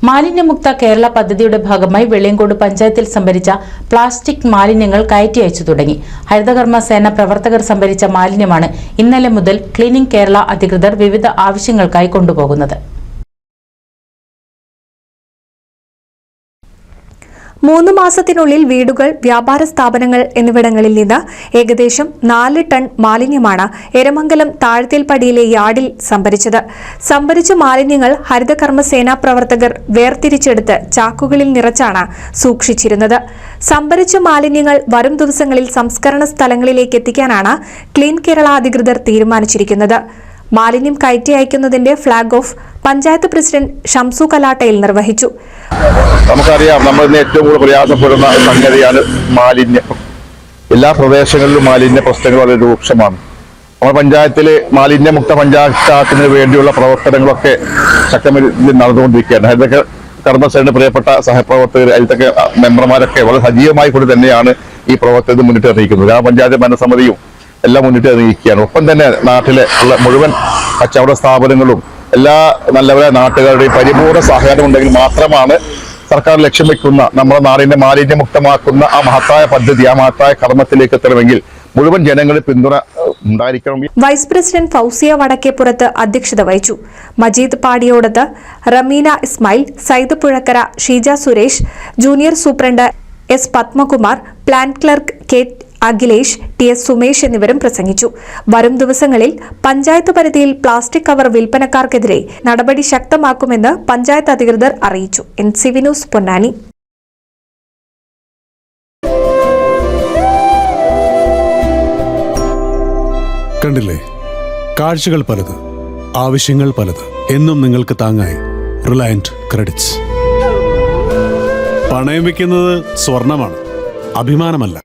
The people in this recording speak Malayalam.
മാലിന്യമുക്ത കേരള പദ്ധതിയുടെ ഭാഗമായി വെളിയങ്കോട് പഞ്ചായത്തിൽ സംഭരിച്ച പ്ലാസ്റ്റിക് മാലിന്യങ്ങൾ കയറ്റി അയച്ചു തുടങ്ങി. ഹരിതകർമ്മ സേന പ്രവർത്തകർ സംഭരിച്ച മാലിന്യമാണ് ഇന്നലെ മുതൽ ക്ലീനിംഗ് കേരള അധികൃതർ വിവിധ ആവശ്യങ്ങൾക്കായി കൊണ്ടുപോകുന്നത്. 3 മാസത്തിനുള്ളിൽ വീടുകൾ, വ്യാപാര സ്ഥാപനങ്ങൾ എന്നിവിടങ്ങളിൽ നിന്ന് ഏകദേശം 4 ടൺ മാലിന്യമാണ് എരമംഗലം താഴത്തേൽപ്പടിയിലെ യാർഡിൽ സംഭരിച്ചത്. സംഭരിച്ച മാലിന്യങ്ങൾ ഹരിതകർമ്മസേനാ പ്രവർത്തകർ വേർതിരിച്ചെടുത്ത് ചാക്കുകളിൽ നിറച്ചാണ് സൂക്ഷിച്ചിരുന്നത്. സംഭരിച്ച മാലിന്യങ്ങൾ വരും ദിവസങ്ങളിൽ സംസ്കരണ സ്ഥലങ്ങളിലേക്ക് എത്തിക്കാനാണ് ക്ലീൻ കേരള അധികൃതർ തീരുമാനിച്ചിരിക്കുന്നത്. മാലിന്യം കയറ്റി അയക്കുന്നതിന്റെ flag off panchayat president Shamsu കലാട്ടയിൽ നിർവഹിച്ചു. നമുക്കറിയാം, നമ്മൾ ഇന്ന് ഏറ്റവും കൂടുതൽ പ്രയാസപ്പെടുന്ന സംഗതിയാണ് മാലിന്യം. എല്ലാ പ്രദേശങ്ങളിലും മാലിന്യ പ്രശ്നങ്ങൾ വളരെ രൂക്ഷമാണ്. നമ്മുടെ പഞ്ചായത്തില് മാലിന്യമുക്ത പഞ്ചായത്താക്കുന്നതിന് വേണ്ടിയുള്ള പ്രവർത്തനങ്ങളൊക്കെ ശക്തമായി നടന്നുകൊണ്ടിരിക്കുകയാണ്. ഹരിതകർമ്മസേനയുടെ പ്രിയപ്പെട്ട സഹപ്രവർത്തകർ, അതിലൊക്കെ മെമ്പർമാരൊക്കെ വളരെ സജീവമായി കൂടി തന്നെയാണ് ഈ പ്രവർത്തനത്തിൽ മുന്നിട്ട് അറിയിക്കുന്നത്. ഗ്രാമപഞ്ചായത്ത് ഭരണസമിതിയും എല്ലാം മുന്നിട്ട് അറിയിക്കുകയാണ്. ഒപ്പം തന്നെ നാട്ടിലെ മുഴുവൻ കച്ചവട സ്ഥാപനങ്ങളും എല്ലാ നല്ലവരായ നാട്ടുകാരുടെയും പരിപൂർണ്ണ സഹകരണം ഉണ്ടെങ്കിൽ മാത്രമാണ് സർക്കാർ ലക്ഷ്യം വെക്കുന്ന നമ്മുടെ നാടിനെ മാലിന്യമുക്തമാക്കുന്ന ആ മഹത്തായ പദ്ധതി, ആ മഹത്തായ കർമ്മത്തിലേക്ക് എത്തണമെങ്കിൽ മുഴുവൻ ജനങ്ങളിൽ പിന്തുണ ഉണ്ടായിരിക്കണം. വൈസ് പ്രസിഡന്റ് ഫൗസിയ വടക്കേപ്പുറത്ത് അധ്യക്ഷത വഹിച്ചു. Majeed Padiyodath, Rameena Ismail, Said Puzhakkara, Sheeja Suresh, junior superintendent S Padmakumar, plant clerk K Akhilesh, T S Sumesh എന്നിവരും പ്രസംഗിച്ചു. വരും ദിവസങ്ങളിൽ പഞ്ചായത്ത് പരിധിയിൽ പ്ലാസ്റ്റിക് കവർ വിൽപ്പനക്കാർക്കെതിരെ നടപടി ശക്തമാക്കുമെന്ന് പഞ്ചായത്ത് അധികൃതർ അറിയിച്ചു. NCV news, Ponnani. കണ്ടില്ലേ, കാഴ്ചകൾ പലത്, ആവശ്യങ്ങൾ പലത്. എന്നും നിങ്ങൾക്ക് താങ്ങായി റിലയന്റ് ക്രെഡിറ്റ്സ്. പണയം വെക്കുന്നത് സ്വർണമാണ്, അഭിമാനമല്ല.